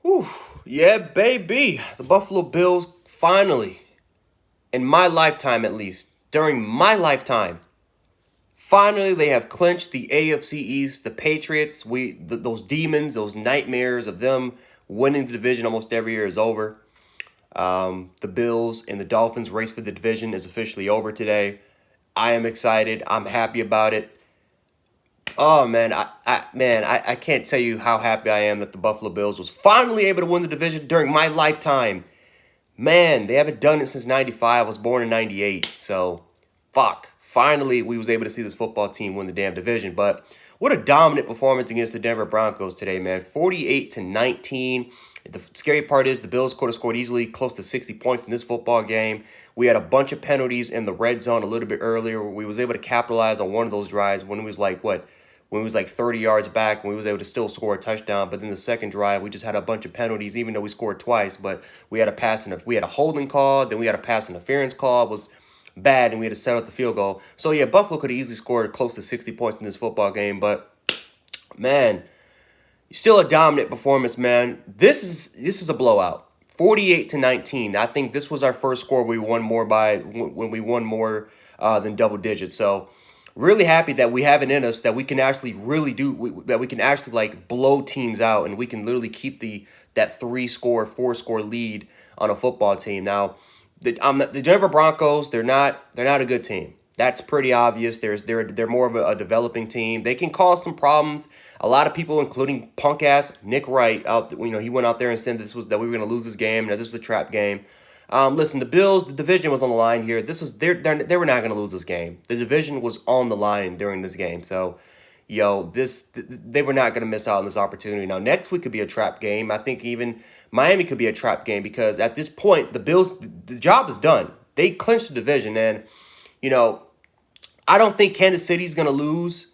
Whew, yeah, baby. The Buffalo Bills finally, in my lifetime at least, during my lifetime, finally they have clinched the AFC East. The Patriots, those demons, those nightmares of them winning the division almost every year is over. The Bills and the Dolphins race for the division is officially over today. I am excited. I'm happy about it. Oh man, I can't tell you how happy I am that the Buffalo Bills was finally able to win the division during my lifetime. Man, they haven't done it since 95. I was born in 98. So, fuck. Finally, we was able to see this football team win the damn division. But what a dominant performance against the Denver Broncos today, man. 48-19. The scary part is the Bills could have scored easily close to 60 points in this football game. We had a bunch of penalties in the red zone a little bit earlier. We was able to capitalize on one of those drives when it was like, what? When we was like 30 yards back, when we was able to still score a touchdown. But then the second drive, we just had a bunch of penalties, even though we scored twice. But we had we had a holding call, then we had a pass interference call. It was bad, and we had to settle the field goal. So yeah, Buffalo could have easily scored close to 60 points in this football game. But man, still a dominant performance, man. This is a blowout. 48-19. I think this was our first score we won more by when we won more than double digits. So really happy that we have it in us that we can actually that we can actually like blow teams out, and we can literally keep that 3-score, 4-score lead on a football team. Now, the Denver Broncos, they're not a good team. That's pretty obvious. They're more of a developing team. They can cause some problems. A lot of people, including punk ass Nick Wright, he went out there and said that we were going to lose this game. Now this was a trap game. Listen, the Bills, the division was on the line here. They were not going to lose this game. The division was on the line during this game. So, they were not going to miss out on this opportunity. Now, next week could be a trap game. I think even Miami could be a trap game because at this point, the Bills, the job is done. They clinched the division, and you know, I don't think Kansas City's going to lose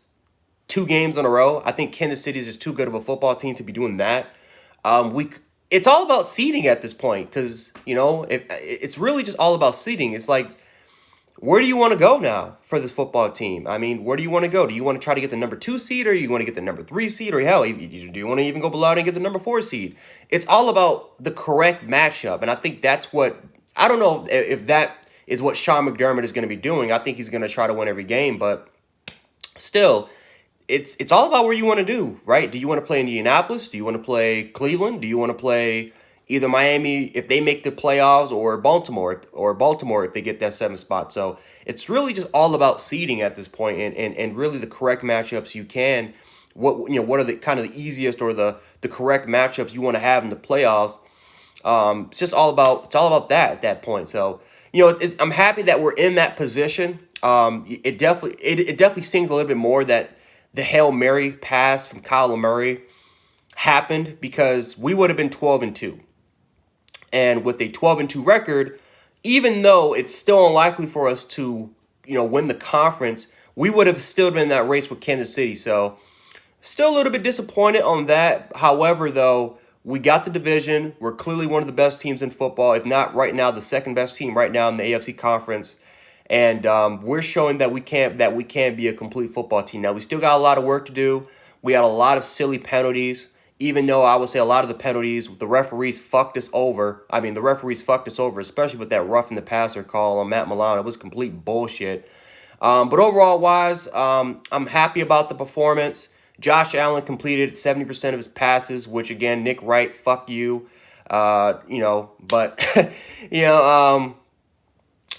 2 games in a row. I think Kansas City is just too good of a football team to be doing that. It's all about seeding at this point because it's really just all about seeding. It's like, where do you want to go now for this football team? I mean, where do you want to go? Do you want to try to get the number 2 seed, or you want to get the number 3 seed, or hell, do you want to even go below and get the number 4 seed? It's all about the correct matchup, and I think that's what I don't know if that is what Sean McDermott is going to be doing. I think he's going to try to win every game, but still, it's all about where you want to do, right? Do you want to play Indianapolis? Do you want to play Cleveland? Do you want to play either Miami if they make the playoffs, or Baltimore if they get that 7th spot? So it's really just all about seeding at this point, and really the correct matchups you can. What are the kind of the easiest or the correct matchups you want to have in the playoffs? It's all about that at that point. So I'm happy that we're in that position. It definitely stings a little bit more that the Hail Mary pass from Kyler Murray happened, because we would have been 12-2. And with a 12-2 record, even though it's still unlikely for us to, win the conference, we would have still been in that race with Kansas City. So still a little bit disappointed on that. However, though, we got the division. We're clearly one of the best teams in football, if not right now, the second best team right now in the AFC conference. And we're showing that we can be a complete football team. Now, we still got a lot of work to do. We had a lot of silly penalties, even though I would say a lot of the penalties, the referees fucked us over. I mean, the referees fucked us over, especially with that roughing the passer call on Matt Milano. It was complete bullshit. But overall wise, I'm happy about the performance. Josh Allen completed 70% of his passes, which again, Nick Wright, fuck you. But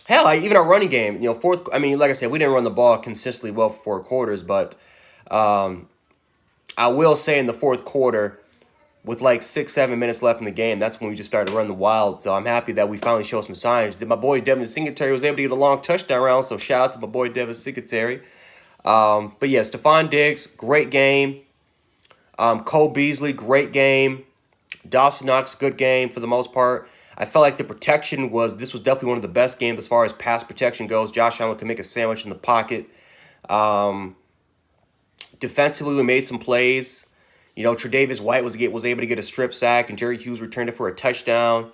hell, even our running game, fourth. I mean, like I said, we didn't run the ball consistently well for 4 quarters, but I will say in the fourth quarter, with like 6-7 minutes left in the game, that's when we just started to run the wild. So I'm happy that we finally showed some signs. My boy Devin Singletary was able to get a long touchdown round, so shout out to my boy Devin Singletary. But yeah, Stephon Diggs, great game. Cole Beasley, great game. Dawson Knox, good game for the most part. I felt like this was definitely one of the best games as far as pass protection goes. Josh Allen could make a sandwich in the pocket. Defensively, we made some plays. Tre'Davious White was able to get a strip sack, and Jerry Hughes returned it for a touchdown.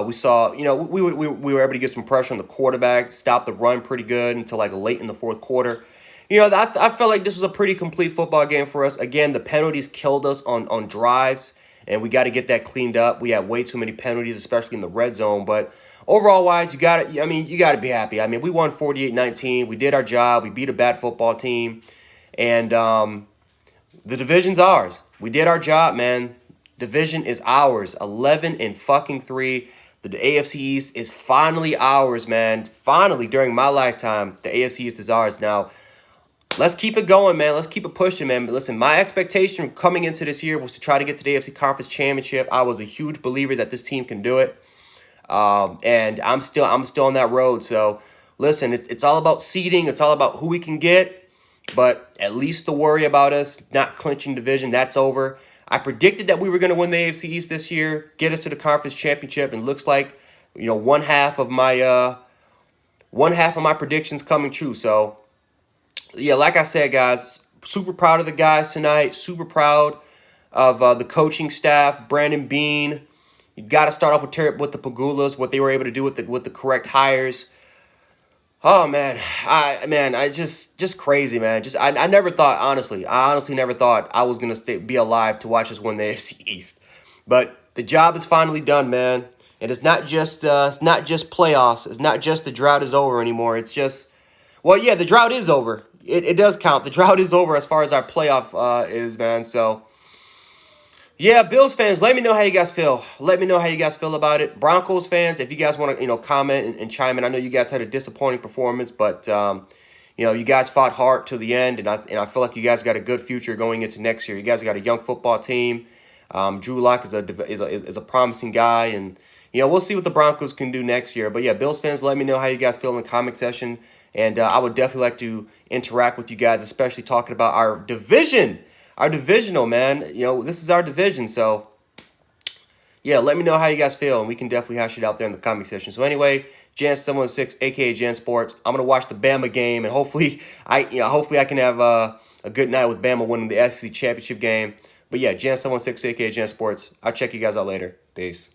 We saw, we were able to get some pressure on the quarterback, stop the run pretty good until like late in the fourth quarter. I felt like this was a pretty complete football game for us. Again, the penalties killed us on drives, and we got to get that cleaned up. We had way too many penalties, especially in the red zone. But overall wise, you got to, I mean, you got to be happy. I mean, we won 48-19. We did our job. We beat a bad football team, and the division's ours. We did our job, man. Division is ours. 11-3. The AFC East is finally ours, man. Finally, during my lifetime, the AFC East is ours. Now, let's keep it going, man. Let's keep it pushing, man. But listen, my expectation coming into this year was to try to get to the AFC Conference Championship. I was a huge believer that this team can do it, and I'm still on that road. So, listen, it's all about seeding. It's all about who we can get. But at least the worry about us not clinching division, that's over. I predicted that we were going to win the AFC East this year, get us to the conference championship, and looks like, one half of my predictions coming true. So, yeah, like I said, guys, super proud of the guys tonight. Super proud of the coaching staff, Brandon Bean. You got to start off with the Pagulas, what they were able to do with the correct hires. Oh man, I just crazy, man. I never thought, honestly, I honestly never thought I was gonna be alive to watch us win the AFC East. But the job is finally done, man. And it's not just playoffs. It's not just the drought is over anymore. It's just, well, yeah, the drought is over. It does count. The drought is over as far as our playoff is, man. So. Yeah, Bills fans, let me know how you guys feel. Let me know how you guys feel about it. Broncos fans, if you guys want to, comment and chime in. I know you guys had a disappointing performance, but you guys fought hard to the end, and I feel like you guys got a good future going into next year. You guys got a young football team. Drew Lock is a promising guy, and we'll see what the Broncos can do next year. But yeah, Bills fans, let me know how you guys feel in the comment section, and I would definitely like to interact with you guys, especially talking about our division. Our divisional, man. This is our division. So, yeah, let me know how you guys feel, and we can definitely hash it out there in the comment section. So, anyway, Jan716, a.k.a. Jan Sports. I'm going to watch the Bama game, and hopefully I can have a good night with Bama winning the SEC championship game. But, yeah, Jan716, a.k.a. Jan Sports. I'll check you guys out later. Peace.